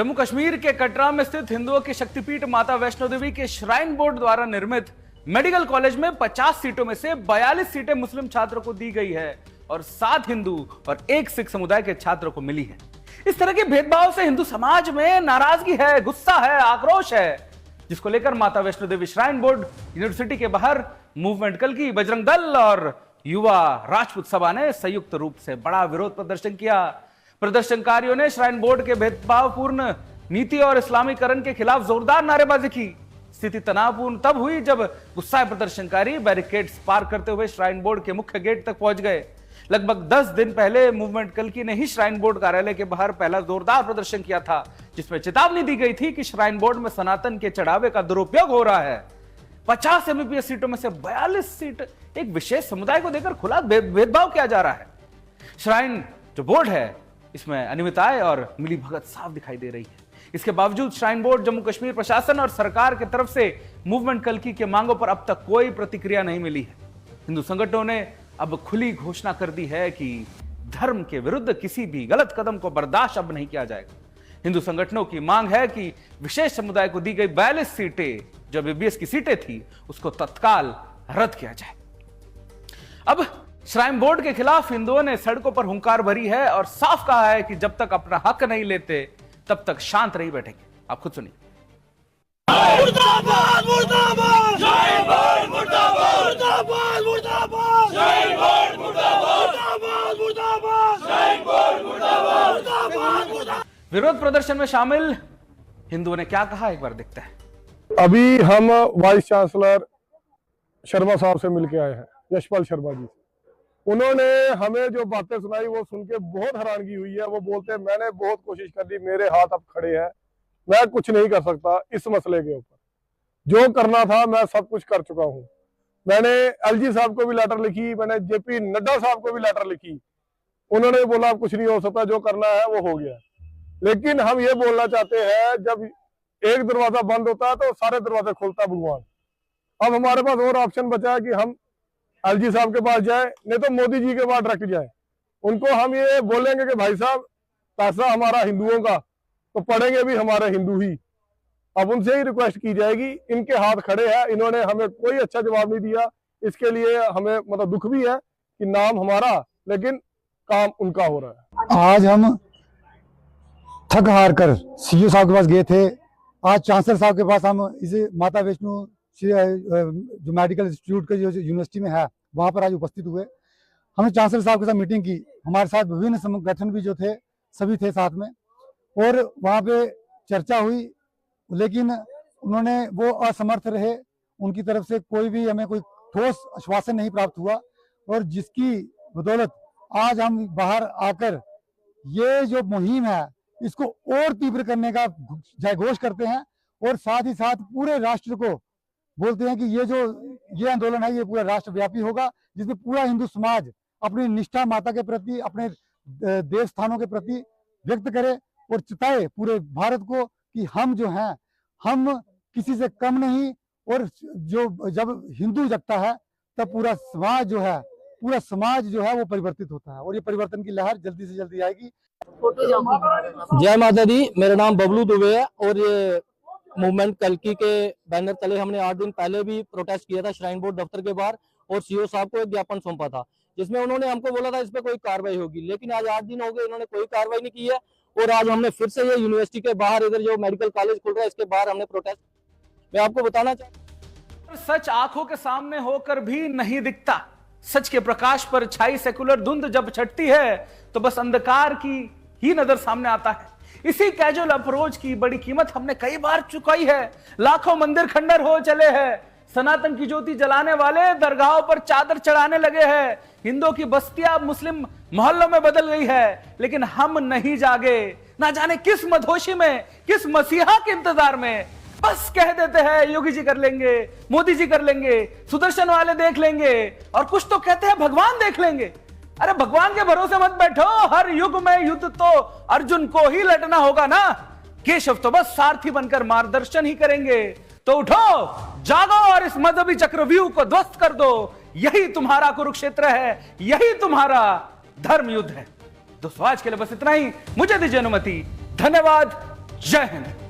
जम्मू कश्मीर के कटरा में स्थित हिंदुओं की शक्तिपीठ माता वैष्णो देवी के श्राइन बोर्ड द्वारा निर्मित मेडिकल कॉलेज में 50 सीटों में से 42 सीटें मुस्लिम छात्रों को दी गई है और 7 हिंदू और 1 सिख समुदाय के छात्रों को मिली है। इस तरह के भेदभाव से हिंदू समाज में नाराजगी है, गुस्सा है, आक्रोश है, जिसको लेकर माता Vaishno Devi shrine board university के बाहर मूवमेंट कल्की, बजरंग दल और युवा राजपूत सभा ने संयुक्त रूप से बड़ा विरोध प्रदर्शन किया। प्रदर्शनकारियों ने श्राइन बोर्ड के भेदभावपूर्ण नीति और इस्लामीकरण के खिलाफ जोरदार नारेबाजी की। स्थिति तनावपूर्ण तब हुई जब गुस्साए प्रदर्शनकारी बैरिकेड्स पार करते हुए श्राइन बोर्ड के मुख्य गेट तक पहुंच गए। लगभग 10 दिन पहले मूवमेंट कल्की ने ही श्राइन बोर्ड कार्यालय के बाहर पहला जोरदार प्रदर्शन किया था, जिसमें चेतावनी दी गई थी कि श्राइन बोर्ड में सनातन के चढ़ावे का दुरुपयोग हो रहा है। 50 एमबीबीएस सीटों में से 42 सीट एक विशेष समुदाय को देकर खुला भेदभाव किया जा रहा है। श्राइन जो बोर्ड है, इसमें अनियमितताएं और मिलीभगत साफ दिखाई दे रही है। इसके बावजूद श्राइन बोर्ड, जम्मू कश्मीर प्रशासन और सरकार की तरफ से मूवमेंट कल्की के मांगों पर अब तक कोई प्रतिक्रिया नहीं मिली है। हिंदू संगठनों ने अब खुली घोषणा कर दी है कि धर्म के विरुद्ध किसी भी गलत कदम को बर्दाश्त अब नहीं किया जाएगा। हिंदू संगठनों की मांग है कि विशेष समुदाय को दी गई 42 सीटें जो एमबीबीएस की सीटें थी, उसको तत्काल रद्द किया जाए। अब श्राइन बोर्ड के खिलाफ हिंदुओं ने सड़कों पर हुंकार भरी है और साफ कहा है कि जब तक अपना हक नहीं लेते तब तक शांत नहीं बैठेंगे। आप खुद सुनिए। मुर्दाबाद मुर्दाबाद श्राइन बोर्ड मुर्दाबाद मुर्दाबाद मुर्दाबाद श्राइन बोर्ड मुर्दाबाद मुर्दाबाद श्राइन बोर्ड मुर्दाबाद। विरोध प्रदर्शन में शामिल हिंदुओं ने क्या कहा, एक बार देखते हैं। अभी हम वाइस चांसलर शर्मा साहब से मिलके आए हैं, यशपाल शर्मा जी। उन्होंने हमें जो बातें सुनाई वो सुन के बहुत हैरानगी हुई है। वो बोलते हैं मैंने बहुत कोशिश कर ली, मेरे हाथ अब खड़े हैं, मैं कुछ नहीं कर सकता इस मसले के ऊपर। जो करना था मैं सब कुछ कर चुका हूँ। मैंने एलजी साहब को भी लेटर लिखी, मैंने जेपी नड्डा साहब को भी लेटर लिखी। उन्होंने बोला कुछ नहीं हो सकता, जो करना है वो हो गया। लेकिन हम ये बोलना चाहते हैं, जब एक दरवाजा बंद होता है तो सारे दरवाजे खोलता है भगवान। अब हमारे पास और ऑप्शन बचा है कि हम एलजी साहब के पास जाए, नहीं तो मोदी जी के पास डायरेक्ट जाए। उनको हम ये बोलेंगे कि भाई साहब पैसा हमारा हिंदुओं का, तो पढ़ेंगे भी हमारे हिंदू ही। अब उनसे ही रिक्वेस्ट की जाएगी, इनके हाथ खड़े हैं, इन्होंने हमें कोई अच्छा जवाब नहीं दिया। इसके लिए हमें मतलब दुख भी है कि नाम हमारा लेकिन काम उनका हो रहा है। आज हम थक हार कर सीईओ साहब के पास गए थे। आज चांसलर साहब के पास हम इसे माता वैष्णो जो मेडिकल इंस्टीट्यूट के जो यूनिवर्सिटी में है वहां पर आज उपस्थित हुए। हमने चांसलर साहब के साथ मीटिंग की। हमारे साथ विभिन्न संगठन भी जो थे सभी थे साथ में, और वहां पे चर्चा हुई, लेकिन उन्होंने वो असमर्थ रहे। उनकी तरफ से कोई भी हमें कोई ठोस आश्वासन नहीं प्राप्त हुआ, और जिसकी बदौलत आज हम बाहर आकर ये जो मुहिम है इसको और तीव्र करने का जयघोष करते हैं, और साथ ही साथ पूरे राष्ट्र को बोलते हैं कि ये आंदोलन है, ये पूरा राष्ट्रव्यापी होगा, जिसमें पूरा हिंदू समाज अपनी निष्ठा माता के प्रति, अपने देव स्थानों के प्रति व्यक्त करे और चिताए पूरे भारत को कि हम जो हैं हम किसी से कम नहीं। और जो जब हिंदू जगता है तब पूरा समाज जो है वो परिवर्तित होता है, और ये परिवर्तन की लहर जल्दी से जल्दी आएगी। जय माता दी। मेरा नाम बबलू दुबे है, और ये मूवमेंट कल्की के बैनर तले हमने 8 दिन पहले भी प्रोटेस्ट किया था श्राइन बोर्ड दफ्तर के बाहर, और सीईओ साहब को एक ज्ञापन सौंपा था जिसमें उन्होंने हमको बोला था इस पे कोई कार्रवाई होगी। लेकिन आज 8 दिन हो गए, इन्होंने कोई कार्रवाई नहीं की है। और आज हमने फिर से ये यूनिवर्सिटी के बाहर, इधर जो मेडिकल कॉलेज खुल रहा है इसके बाहर हमने प्रोटेस्ट। मैं आपको बताना चाहता हूं, सच आंखों के सामने होकर भी नहीं दिखता। सच के प्रकाश पर छाई सेकुलर धुंध जब छटती है तो बस अंधकार की ही नजर सामने आता है। इसी कैजुअल अप्रोच की बड़ी कीमत हमने कई बार चुकाई है। लाखों मंदिर खंडर हो चले हैं, सनातन की ज्योति जलाने वाले दरगाहों पर चादर चढ़ाने लगे हैं, हिंदुओं की बस्तियां मुस्लिम मोहल्लों में बदल गई है, लेकिन हम नहीं जागे। ना जाने किस मधोशी में, किस मसीहा के इंतजार में। बस कह देते हैं योगी जी कर लेंगे, मोदी जी कर लेंगे, सुदर्शन वाले देख लेंगे, और कुछ तो कहते हैं भगवान देख लेंगे। अरे भगवान के भरोसे मत बैठो, हर युग में युद्ध तो अर्जुन को ही लड़ना होगा ना। केशव तो बस सारथी बनकर मार्गदर्शन ही करेंगे। तो उठो, जागो और इस मजहबी चक्रव्यूह को ध्वस्त कर दो। यही तुम्हारा कुरुक्षेत्र है, यही तुम्हारा धर्म युद्ध है। दोस्तों आज के लिए बस इतना ही, मुझे दीजिए अनुमति। धन्यवाद। जय हिंद।